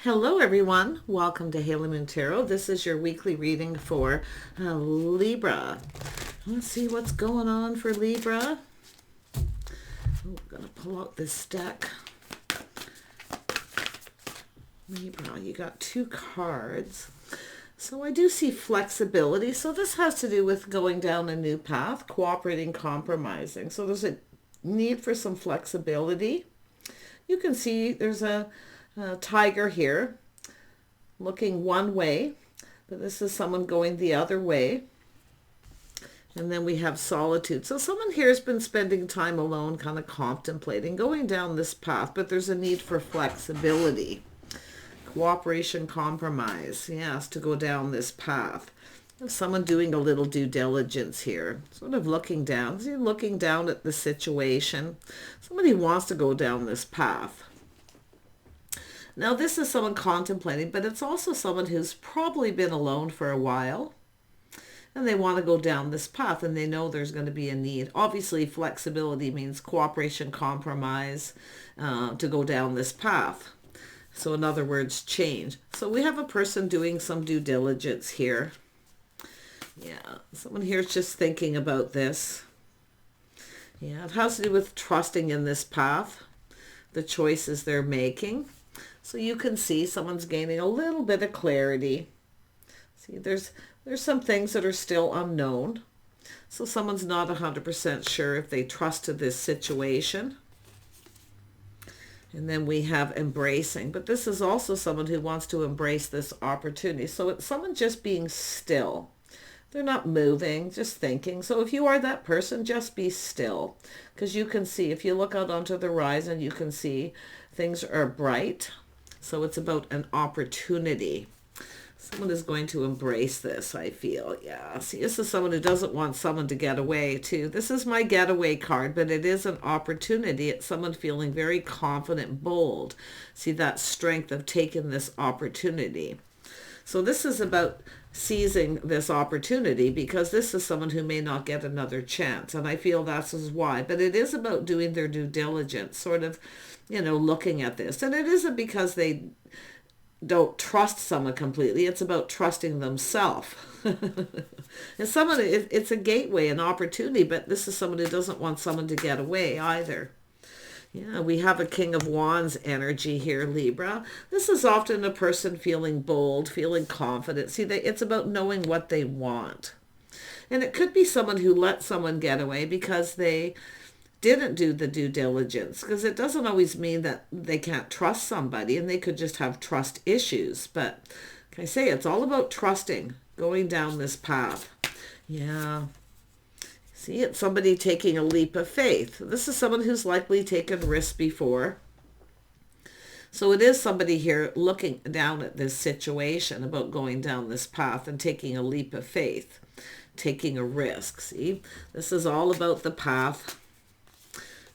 Hello everyone, welcome to Haley Moon Tarot. This is your weekly reading for Libra. Let's see what's going on for Libra. I'm going to pull out this deck. Libra, you got two cards. So I do see flexibility. So this has to do with going down a new path, cooperating, compromising. So there's a need for some flexibility. You can see there's a tiger here looking one way, but this is someone going the other way. And then we have solitude. So someone here has been spending time alone, kind of contemplating, going down this path, but there's a need for flexibility, cooperation, compromise, yes, to go down this path. There's someone doing a little due diligence here, sort of looking down. See, looking down at the situation. Somebody wants to go down this path. Now, this is someone contemplating, but it's also someone who's probably been alone for a while, and they want to go down this path, and they know there's going to be a need. Obviously, flexibility means cooperation, compromise, to go down this path. So in other words, change. So we have a person doing some due diligence here. Yeah, someone here is just thinking about this. Yeah, it has to do with trusting in this path, the choices they're making. So you can see someone's gaining a little bit of clarity. See, there's some things that are still unknown. So someone's not 100% sure if they trusted this situation. And then we have embracing. But this is also someone who wants to embrace this opportunity. So it's someone just being still. They're not moving, just thinking. So if you are that person, just be still. Because you can see, if you look out onto the horizon, you can see things are bright. So it's about an opportunity. Someone is going to embrace this, I feel. Yeah, see, this is someone who doesn't want someone to get away, too. This is my getaway card, but it is an opportunity. It's someone feeling very confident, bold. See, that strength of taking this opportunity. So this is about seizing this opportunity, because this is someone who may not get another chance. And I feel that's why. But it is about doing their due diligence, sort of, looking at this. And it isn't because they don't trust someone completely. It's about trusting themselves. And someone, it's a gateway, an opportunity, but this is someone who doesn't want someone to get away either. Yeah, we have a King of Wands energy here, Libra. This is often a person feeling bold, feeling confident. See, it's about knowing what they want. And it could be someone who let someone get away because they didn't do the due diligence, because it doesn't always mean that they can't trust somebody, and they could just have trust issues. But like I say, it's all about trusting, going down this path. Yeah. See, it's somebody taking a leap of faith. This is someone who's likely taken risks before. So it is somebody here looking down at this situation about going down this path and taking a leap of faith, taking a risk. See, this is all about the path.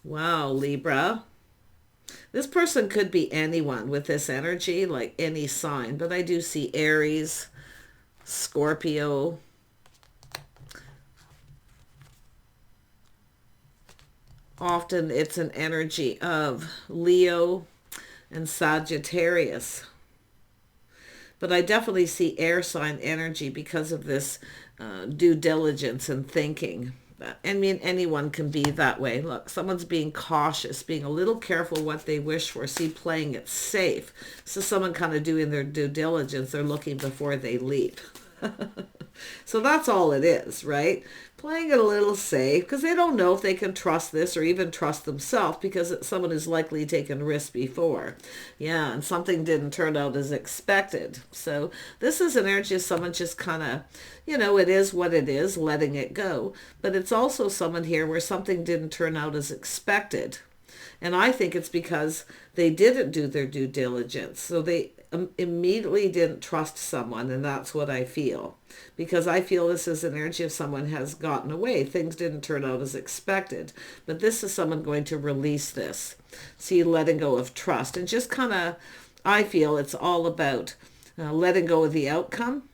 Wow, Libra. This person could be anyone with this energy, like any sign, but I do see Aries, Scorpio, often it's an energy of Leo and Sagittarius. But I definitely see air sign energy because of this due diligence and thinking. I mean, anyone can be that way. Look, someone's being cautious, being a little careful what they wish for. See, playing it safe. So someone kind of doing their due diligence. They're looking before they leap. So that's all it is, right? Playing it a little safe, because they don't know if they can trust this or even trust themselves, because it's someone who's likely taken risks before. Yeah, and something didn't turn out as expected. So this is an energy of someone just kind of, it is what it is, letting it go. But it's also someone here where something didn't turn out as expected. And I think it's because they didn't do their due diligence. So they immediately didn't trust someone, and that's what I feel. Because I feel this is an energy of someone has gotten away. Things didn't turn out as expected. But this is someone going to release this. See, letting go of trust. And just kind of, I feel it's all about letting go of the outcome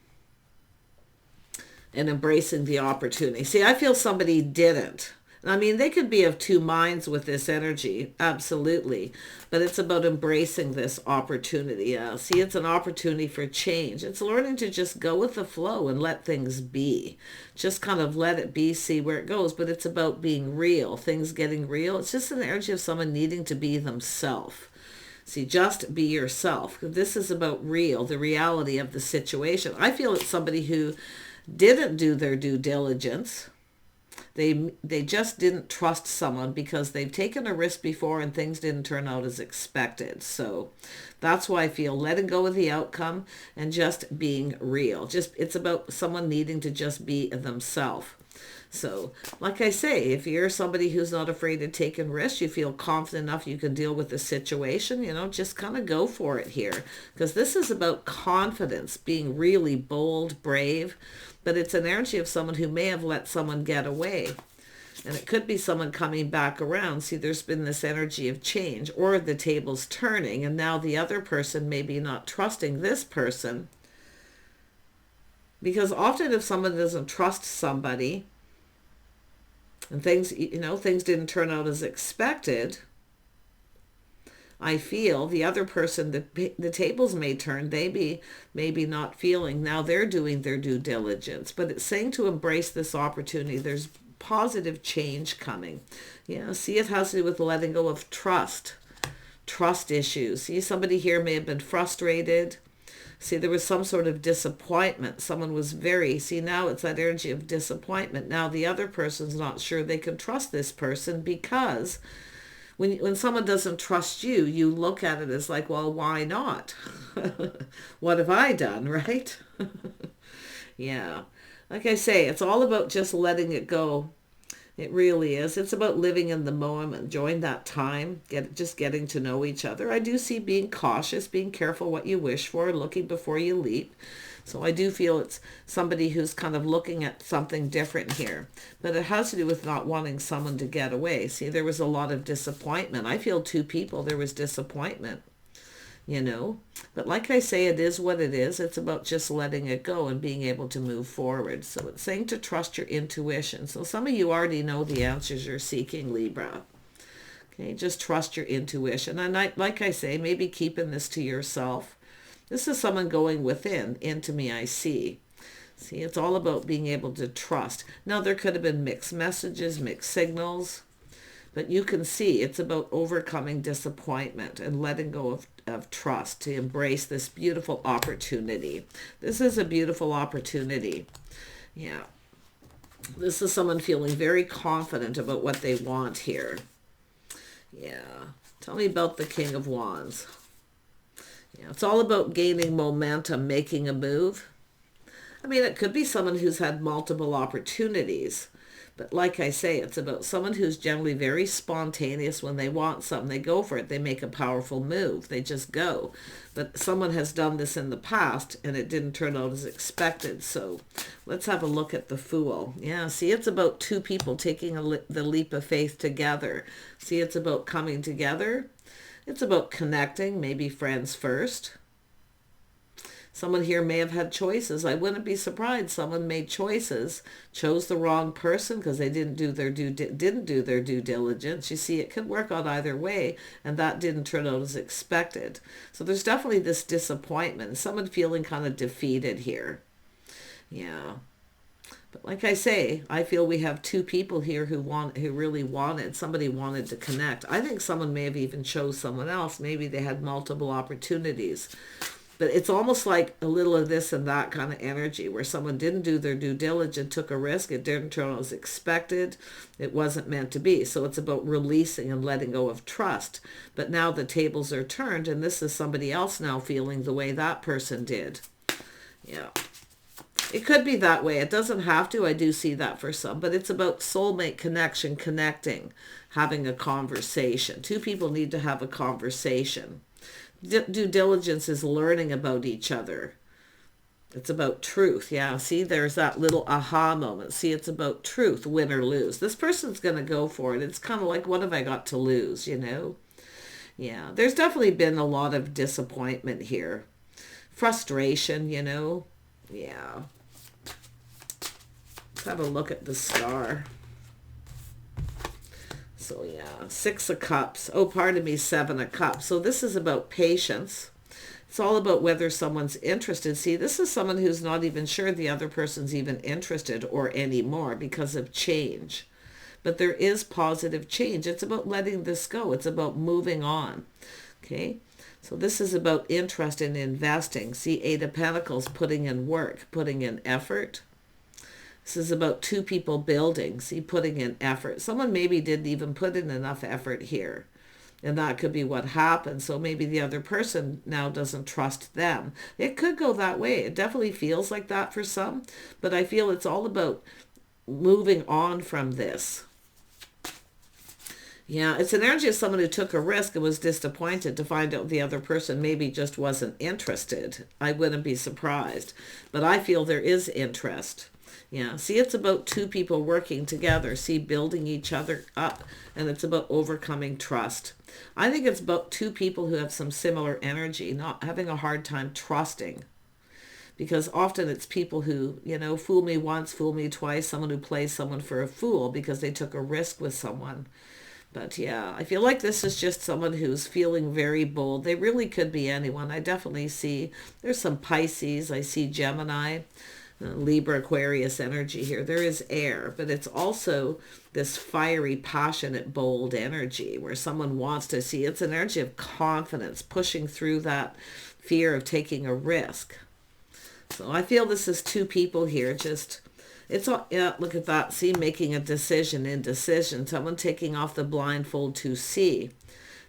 and embracing the opportunity. See, I feel somebody didn't. I mean, they could be of two minds with this energy, absolutely. But it's about embracing this opportunity. See, it's an opportunity for change. It's learning to just go with the flow and let things be. Just kind of let it be, see where it goes. But it's about being real, things getting real. It's just an energy of someone needing to be themselves. See, just be yourself. This is about real, the reality of the situation. I feel it's somebody who didn't do their due diligence. They just didn't trust someone because they've taken a risk before and things didn't turn out as expected. So that's why I feel letting go of the outcome and just being real. It's about someone needing to just be themselves. So, like I say, if you're somebody who's not afraid of taking risks, you feel confident enough you can deal with the situation, just kind of go for it here. Because this is about confidence, being really bold, brave. But it's an energy of someone who may have let someone get away. And it could be someone coming back around. See, there's been this energy of change, or the table's turning, and now the other person may be not trusting this person. Because often if someone doesn't trust somebody, and things didn't turn out as expected, I feel the other person, the tables may turn, they maybe not feeling, now they're doing their due diligence. But it's saying to embrace this opportunity. There's positive change coming. See, it has to do with letting go of trust issues. See, somebody here may have been frustrated. See, there was some sort of disappointment. Someone was now it's that energy of disappointment. Now the other person's not sure they can trust this person because when someone doesn't trust you, you look at it as like, well, why not? What have I done, right? Yeah. Like I say, it's all about just letting it go. It really is. It's about living in the moment, enjoying that time, just getting to know each other. I do see being cautious, being careful what you wish for, looking before you leap. So I do feel it's somebody who's kind of looking at something different here. But it has to do with not wanting someone to get away. See, there was a lot of disappointment. I feel two people, there was disappointment, But like I say, it is what it is. It's about just letting it go and being able to move forward. So it's saying to trust your intuition. So some of you already know the answers you're seeking, Libra. Okay, just trust your intuition. And like I say, maybe keeping this to yourself. This is someone going within. Into me, I see. See, it's all about being able to trust. Now, there could have been mixed messages, mixed signals. But you can see it's about overcoming disappointment and letting go of trust to embrace this beautiful opportunity. This is a beautiful opportunity. Yeah. This is someone feeling very confident about what they want here. Yeah. Tell me about the King of Wands. Yeah, it's all about gaining momentum, making a move. I mean, it could be someone who's had multiple opportunities. But like I say, it's about someone who's generally very spontaneous. When they want something, they go for it. They make a powerful move. They just go. But someone has done this in the past and it didn't turn out as expected. So let's have a look at the Fool. Yeah, see, it's about two people taking the leap of faith together. See, it's about coming together. It's about connecting, maybe friends first. Someone here may have had choices. I wouldn't be surprised. Someone made choices, chose the wrong person because they didn't do their due diligence. You see, it could work out either way, and that didn't turn out as expected. So there's definitely this disappointment. Someone feeling kind of defeated here. Yeah. But like I say, I feel we have two people here who really wanted. Somebody wanted to connect. I think someone may have even chose someone else. Maybe they had multiple opportunities. But it's almost like a little of this and that kind of energy where someone didn't do their due diligence, took a risk. It didn't turn out as expected. It wasn't meant to be. So it's about releasing and letting go of trust. But now the tables are turned and this is somebody else now feeling the way that person did. Yeah. It could be that way. It doesn't have to. I do see that for some. But it's about soulmate connection, connecting, having a conversation. Two people need to have a conversation. Due diligence is learning about each other. It's about truth. Yeah, see, there's that little aha moment. See, it's about truth, win or lose. This person's going to go for it. It's kind of like, what have I got to lose, Yeah, there's definitely been a lot of disappointment here. Frustration, Yeah. Let's have a look at the Star. So yeah, 6 of Cups. Oh, pardon me, 7 of Cups. So this is about patience. It's all about whether someone's interested. See, this is someone who's not even sure the other person's even interested or anymore because of change. But there is positive change. It's about letting this go. It's about moving on. Okay? So this is about interest in investing. See, 8 of Pentacles, putting in work, putting in effort. This is about 2 people building. See, putting in effort. Someone maybe didn't even put in enough effort here. And that could be what happened. So maybe the other person now doesn't trust them. It could go that way. It definitely feels like that for some. But I feel it's all about moving on from this. Yeah, it's an energy of someone who took a risk and was disappointed to find out the other person maybe just wasn't interested. I wouldn't be surprised. But I feel there is interest. Yeah, see, it's about 2 people working together. See, building each other up. And it's about overcoming trust. I think it's about 2 people who have some similar energy, not having a hard time trusting. Because often it's people who, fool me once, fool me twice. Someone who plays someone for a fool because they took a risk with someone. But yeah, I feel like this is just someone who's feeling very bold. They really could be anyone. I definitely see, there's some Pisces. I see Gemini, Libra, Aquarius energy here. There is air, but it's also this fiery, passionate, bold energy where someone wants to see. It's an energy of confidence, pushing through that fear of taking a risk. So I feel this is 2 people here just... It's all, yeah, look at that. See, making a decision, indecision. Someone taking off the blindfold to see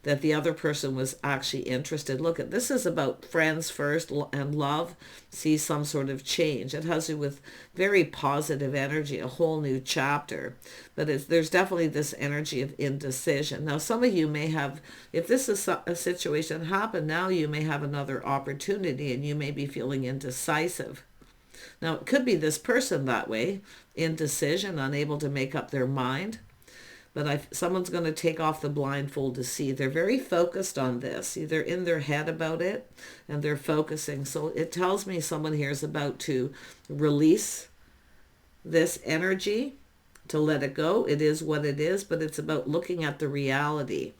that the other person was actually interested. Look at this is about friends first and love. See some sort of change. It has to do with very positive energy, a whole new chapter. But there's definitely this energy of indecision. Now, some of you may have, if this is a situation that happened, now you may have another opportunity and you may be feeling indecisive. Now, it could be this person that way, indecision, unable to make up their mind. But someone's going to take off the blindfold to see. They're very focused on this. See, they're in their head about it, and they're focusing. So it tells me someone here is about to release this energy, to let it go. It is what it is, but it's about looking at the reality.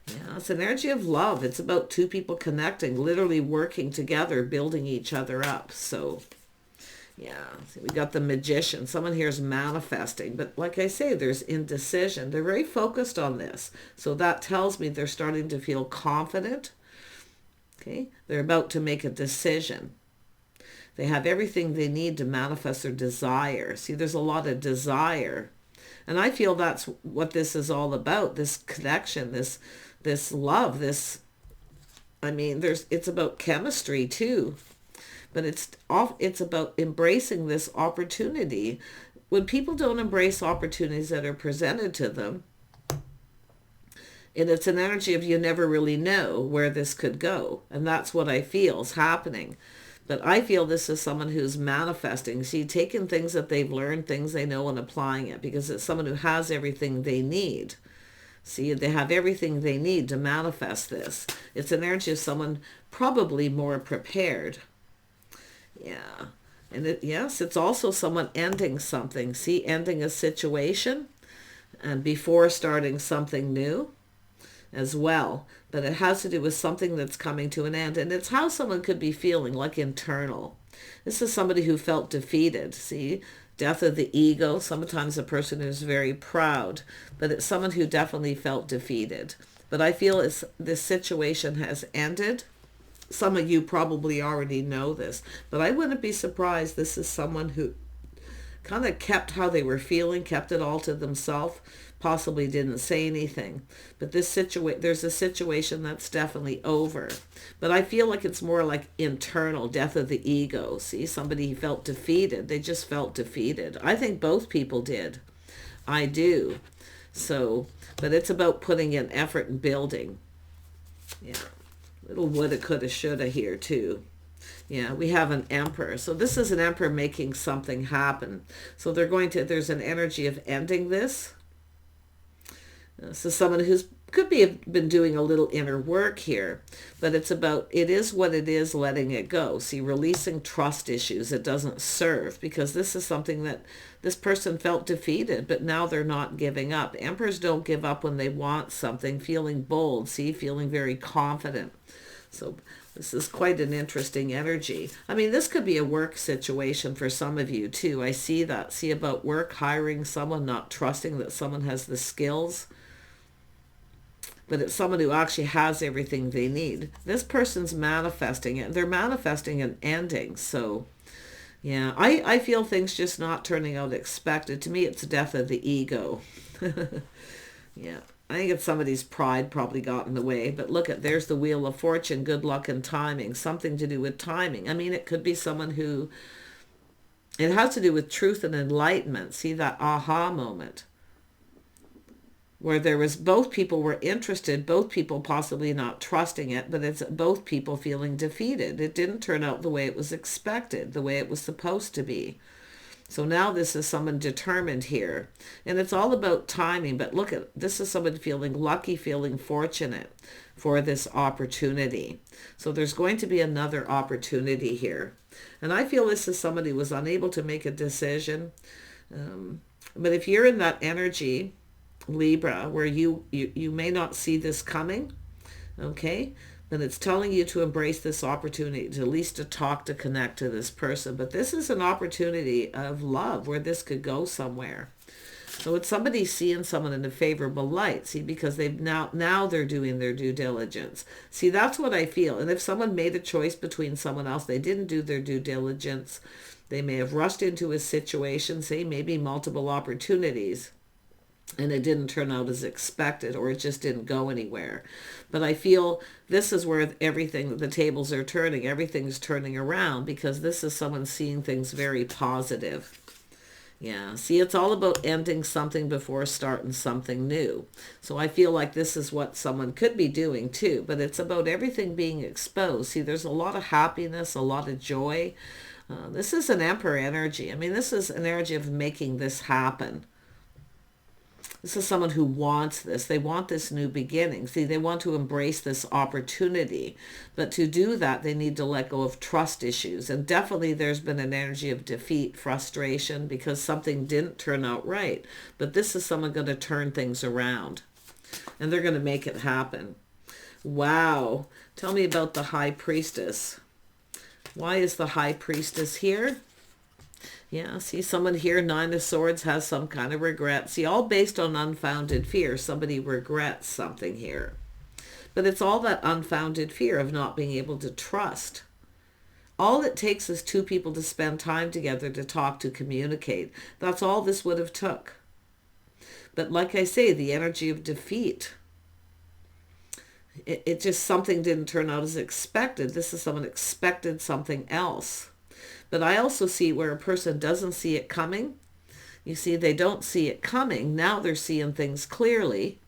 Yeah, it's an energy of love. It's about 2 people connecting, literally working together, building each other up. So... yeah, we got the Magician. Someone here is manifesting. But like I say, there's indecision. They're very focused on this. So that tells me they're starting to feel confident. Okay, they're about to make a decision. They have everything they need to manifest their desire. See, there's a lot of desire. And I feel that's what this is all about. This connection, this love, it's about chemistry too. But it's about embracing this opportunity. When people don't embrace opportunities that are presented to them, and it's an energy of you never really know where this could go. And that's what I feel is happening. But I feel this is someone who's manifesting. See, taking things that they've learned, things they know, and applying it. Because it's someone who has everything they need. See, they have everything they need to manifest this. It's an energy of someone probably more prepared. Yeah. And yes, it's also someone ending something. See, ending a situation and before starting something new as well. But it has to do with something that's coming to an end. And it's how someone could be feeling, like internal. This is somebody who felt defeated. See, death of the ego. Sometimes a person who's very proud. But it's someone who definitely felt defeated. But I feel this situation has ended. Some of you probably already know this, but I wouldn't be surprised this is someone who kind of kept how they were feeling, kept it all to themselves, possibly didn't say anything. But there's a situation that's definitely over. But I feel like it's more like internal, death of the ego. See, somebody felt defeated. They just felt defeated. I think both people did. I do. So, but it's about putting in effort and building. Yeah. Little woulda, coulda, shoulda here too. Yeah, we have an emperor. So this is an emperor making something happen. So there's an energy of ending this. So someone who's could be have been doing a little inner work here, but it's about, it is what it is, letting it go. See, releasing trust issues it doesn't serve, because this is something that this person felt defeated, but now they're not giving up. Emperors don't give up when they want something, feeling bold, see, feeling very confident. So this is quite an interesting energy. I mean, this could be a work situation for some of you too. I see that. See, about work, hiring someone, not trusting that someone has the skills. But it's someone who actually has everything they need. This person's manifesting it. They're manifesting an ending. So, yeah, I feel things just not turning out expected. To me, it's death of the ego. Yeah, I think it's somebody's pride probably got in the way. But look at, there's the Wheel of Fortune, good luck and timing. Something to do with timing. I mean, it could be someone who, it has to do with truth and enlightenment. See, that aha moment, where there was, both people were interested, both people possibly not trusting it, but it's both people feeling defeated. It didn't turn out the way it was expected, the way it was supposed to be. So now this is someone determined here. And it's all about timing. But look at, this is someone feeling lucky, feeling fortunate for this opportunity. So there's going to be another opportunity here. And I feel this is somebody who was unable to make a decision. But if you're in that energy, Libra, where you may not see this coming, okay, but it's telling you to embrace this opportunity, to at least to talk, to connect to this person. But this is an opportunity of love where this could go somewhere. So it's somebody seeing someone in a favorable light, see, because they've now they're doing their due diligence. See, that's what I feel. And if someone made a choice between someone else, they didn't do their due diligence, they may have rushed into a situation, say maybe multiple opportunities, and it didn't turn out as expected, or it just didn't go anywhere. But I feel this is where everything, the tables are turning, everything's turning around, because this is someone seeing things very positive. Yeah, see, it's all about ending something before starting something new. So I feel like this is what someone could be doing too, but it's about everything being exposed. See, there's a lot of happiness, a lot of joy. This is an Emperor energy. I mean, this is an energy of making this happen. This is someone who wants this. They want this new beginning. See, they want to embrace this opportunity. But to do that, they need to let go of trust issues. And definitely there's been an energy of defeat, frustration, because something didn't turn out right. But this is someone going to turn things around. And they're going to make it happen. Wow. Tell me about the High Priestess. Why is the High Priestess here? Yeah, see, someone here, Nine of Swords, has some kind of regret. See, all based on unfounded fear. Somebody regrets something here. But it's all that unfounded fear of not being able to trust. All it takes is two people to spend time together, to talk, to communicate. That's all this would have took. But like I say, the energy of defeat. It just, something didn't turn out as expected. This is someone expected something else. But I also see where a person doesn't see it coming. You see, they don't see it coming. Now they're seeing things clearly.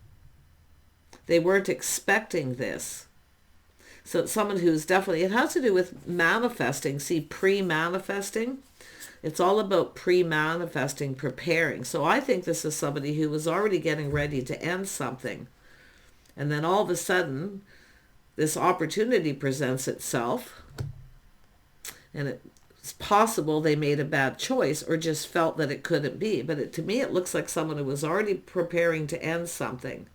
They weren't expecting this. So it's someone who's definitely, it has to do with manifesting. See, pre-manifesting. It's all about pre-manifesting, preparing. So I think this is somebody who was already getting ready to end something. And then all of a sudden, this opportunity presents itself. And it's possible they made a bad choice or just felt that it couldn't be. But to me, it looks like someone who was already preparing to end something.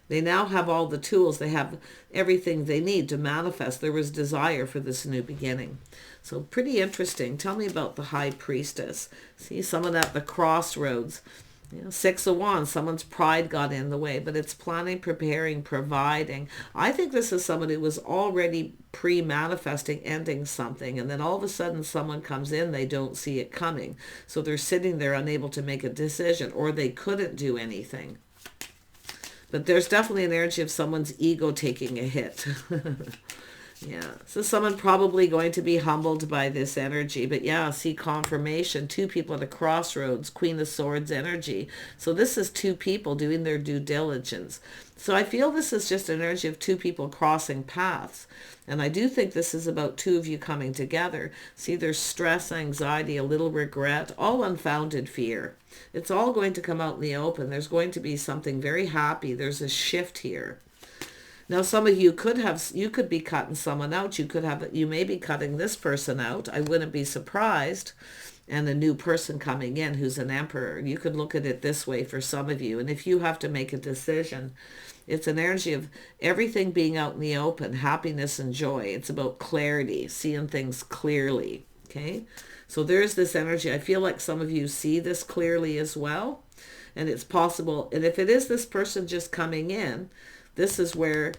They now have all the tools. They have everything they need to manifest. There was desire for this new beginning. So pretty interesting. Tell me about the High Priestess. See, someone at the crossroads. You know, Six of Wands, someone's pride got in the way, but it's planning, preparing, providing. I think this is someone who was already pre-manifesting ending something, and then all of a sudden someone comes in, they don't see it coming. So they're sitting there unable to make a decision, or they couldn't do anything. But there's definitely an energy of someone's ego taking a hit. Yeah, so someone probably going to be humbled by this energy. But yeah, see confirmation. Two people at a crossroads, Queen of Swords energy. So this is two people doing their due diligence. So I feel this is just an energy of two people crossing paths. And I do think this is about two of you coming together. See, there's stress, anxiety, a little regret, all unfounded fear. It's all going to come out in the open. There's going to be something very happy. There's a shift here. Now, some of you could be cutting someone out. You may be cutting this person out. I wouldn't be surprised. And a new person coming in who's an emperor. You could look at it this way for some of you. And if you have to make a decision, it's an energy of everything being out in the open, happiness and joy. It's about clarity, seeing things clearly. Okay? So there's this energy. I feel like some of you see this clearly as well. And it's possible. And if it is this person just coming in, this is where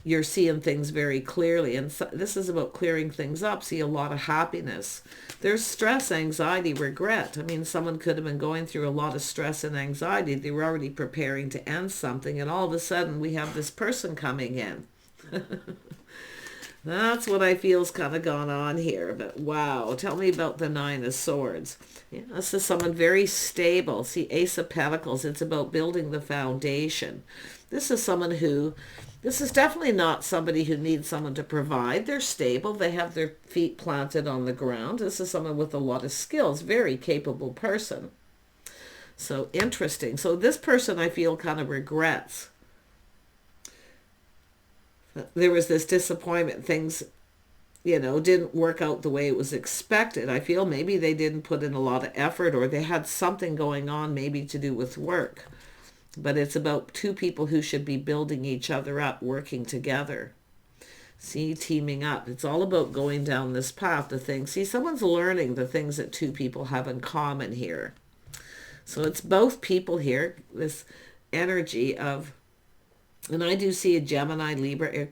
you're seeing things very clearly. And so this is about clearing things up. See a lot of happiness. There's stress, anxiety, regret. I mean, someone could have been going through a lot of stress and anxiety. They were already preparing to end something. And all of a sudden, we have this person coming in. That's what I feel's kind of gone on here. But wow, tell me about the Nine of Swords. Yeah, this is someone very stable. See, Ace of Pentacles. It's about building the foundation. This is this is definitely not somebody who needs someone to provide. They're stable. They have their feet planted on the ground. This is someone with a lot of skills, very capable person. So interesting. So this person I feel kind of regrets. There was this disappointment. Things, didn't work out the way it was expected. I feel maybe they didn't put in a lot of effort, or they had something going on maybe to do with work. But it's about two people who should be building each other up, working together. See, teaming up. It's all about going down this path to things. See, someone's learning the things that two people have in common here. So it's both people here, this energy of, and I do see a Gemini, Libra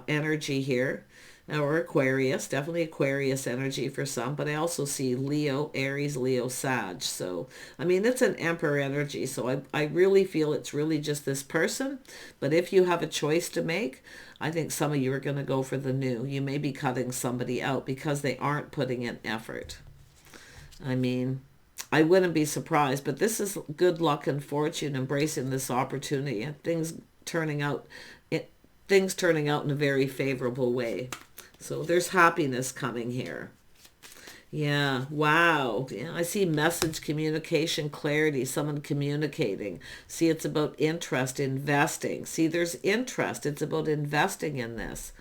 energy here, or Aquarius, definitely Aquarius energy for some, but I also see Leo, Aries, Leo, Sag. So, I mean, it's an Emperor energy. So I really feel it's really just this person. But if you have a choice to make, I think some of you are going to go for the new. You may be cutting somebody out because they aren't putting in effort. I mean, I wouldn't be surprised, but this is good luck and fortune, embracing this opportunity. Things turning out in a very favorable way. So there's happiness coming here. Yeah, wow. Yeah, I see message, communication, clarity, someone communicating. See, it's about interest, investing. See, there's interest. It's about investing in this.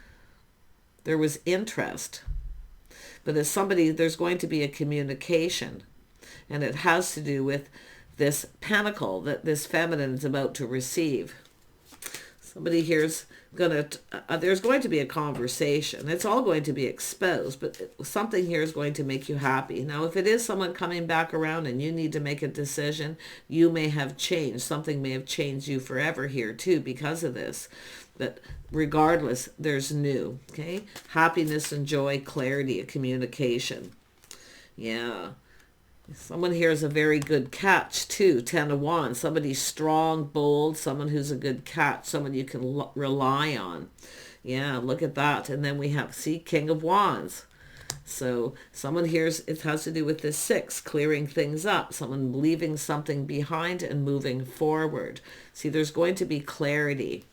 There was interest. But as somebody, there's going to be a communication. And it has to do with this pentacle that this feminine is about to receive. Somebody here's there's going to be a conversation. It's all going to be exposed, but something here is going to make you happy. Now, if it is someone coming back around and you need to make a decision, you may have changed. Something may have changed you forever here too because of this. But regardless, there's new, okay? Happiness and joy, clarity, a communication. Yeah. Someone here is a very good catch too. 10 of Wands. Somebody strong, bold, someone who's a good catch, someone you can rely on. Yeah, look at that. And then we have, see, King of Wands. So someone here's, it has to do with this 6, clearing things up. Someone leaving something behind and moving forward. See, there's going to be clarity.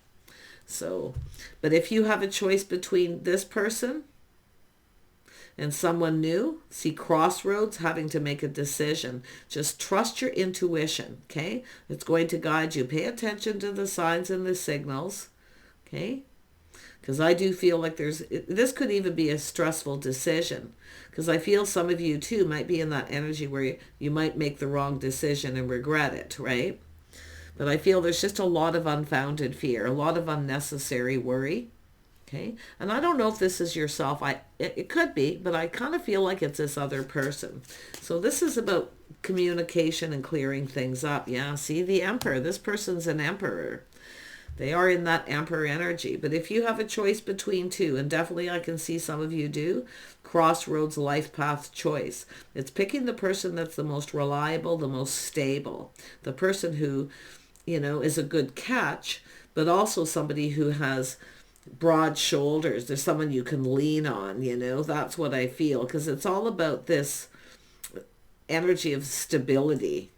So, but if you have a choice between this person and someone new, see crossroads, having to make a decision. Just trust your intuition, okay? It's going to guide you. Pay attention to the signs and the signals, okay? Because I do feel like this could even be a stressful decision. Because I feel some of you too might be in that energy where you might make the wrong decision and regret it, right? But I feel there's just a lot of unfounded fear, a lot of unnecessary worry. Okay, and I don't know if this is yourself. It could be, but I kind of feel like it's this other person. So this is about communication and clearing things up. Yeah, see the Emperor. This person's an Emperor. They are in that Emperor energy. But if you have a choice between two, and definitely I can see some of you do, crossroads, life path choice. It's picking the person that's the most reliable, the most stable, the person who, is a good catch, but also somebody who has broad shoulders. There's someone you can lean on, you know. That's what I feel, because it's all about this energy of stability,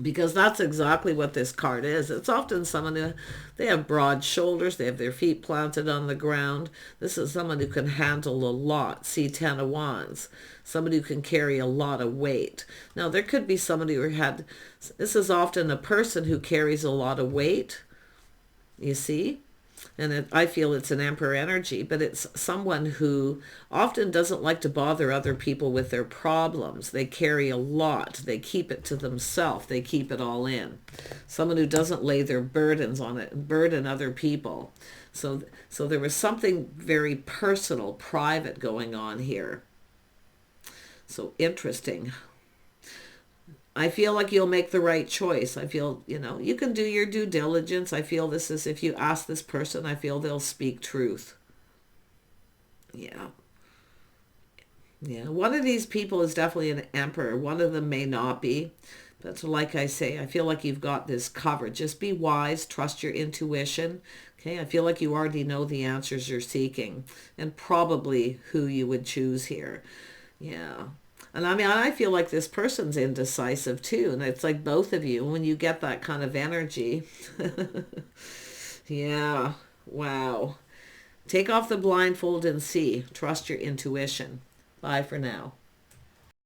because that's exactly what this card is. It's often someone who, they have broad shoulders, they have their feet planted on the ground. This is someone who can handle a lot. See, 10 of Wands. Somebody who can carry a lot of weight. Now, there could be somebody who had, this is often a person who carries a lot of weight, you see? And I feel it's an Emperor energy, but it's someone who often doesn't like to bother other people with their problems. They carry a lot. They keep it to themselves. They keep it all in. Someone who doesn't lay their burdens on it, burden other people. So there was something very personal, private going on here. So interesting. I feel like you'll make the right choice. I feel, you know, you can do your due diligence. I feel this is, if you ask this person, I feel they'll speak truth. Yeah. Yeah. One of these people is definitely an Emperor. One of them may not be. But like I say, I feel like you've got this covered. Just be wise. Trust your intuition. Okay. I feel like you already know the answers you're seeking and probably who you would choose here. Yeah. And I mean, I feel like this person's indecisive too. And it's like both of you, when you get that kind of energy. Yeah. Wow. Take off the blindfold and see. Trust your intuition. Bye for now.